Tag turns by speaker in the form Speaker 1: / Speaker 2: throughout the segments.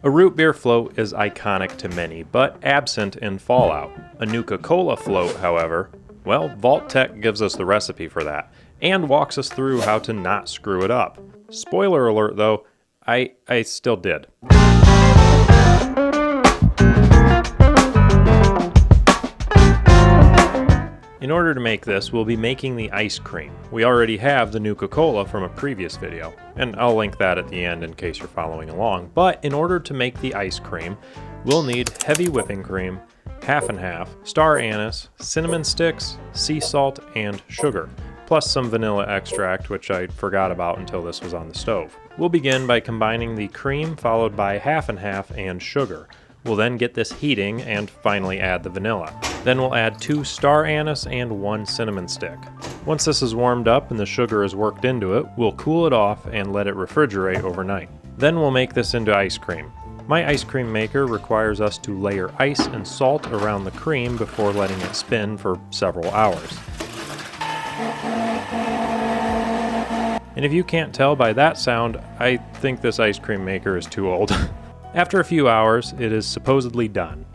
Speaker 1: A root beer float is iconic to many, but absent in Fallout. A Nuka-Cola float, however, well, Vault-Tec gives us the recipe for that, and walks us through how to not screw it up. Spoiler alert though, I still did. In order to make this, we'll be making the ice cream. We already have the Nuka-Cola from a previous video, and I'll link that at the end in case you're following along. But in order to make the ice cream, we'll need heavy whipping cream, half and half, star anise, cinnamon sticks, sea salt, and sugar, plus some vanilla extract, which I forgot about until this was on the stove. We'll begin by combining the cream followed by half and half and sugar. We'll then get this heating and finally add the vanilla. Then we'll add 2 star anise and 1 cinnamon stick. Once this is warmed up and the sugar is worked into it, we'll cool it off and let it refrigerate overnight. Then we'll make this into ice cream. My ice cream maker requires us to layer ice and salt around the cream before letting it spin for several hours. And if you can't tell by that sound, I think this ice cream maker is too old. After a few hours, it is supposedly done.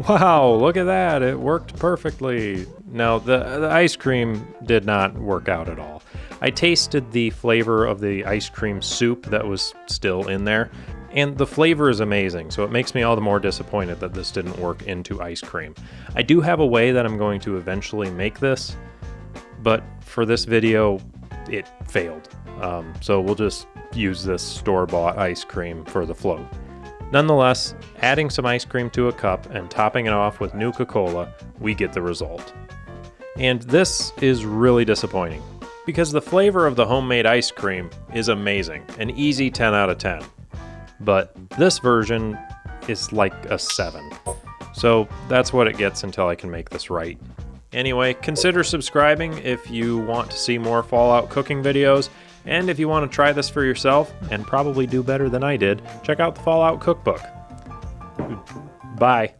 Speaker 1: Wow, look at that, it worked perfectly. No, the ice cream did not work out at all. I tasted the flavor of the ice cream soup that was still in there, and the flavor is amazing, so it makes me all the more disappointed that this didn't work into ice cream. I do have a way that I'm going to eventually make this, but for this video, it failed. So we'll just use this store-bought ice cream for the float. Nonetheless, adding some ice cream to a cup and topping it off with Nuka-Cola, we get the result. And this is really disappointing, because the flavor of the homemade ice cream is amazing, an easy 10 out of 10. But this version is like a 7. So that's what it gets until I can make this right. Anyway, consider subscribing if you want to see more Fallout cooking videos, and if you want to try this for yourself, and probably do better than I did, check out the Fallout cookbook. Bye.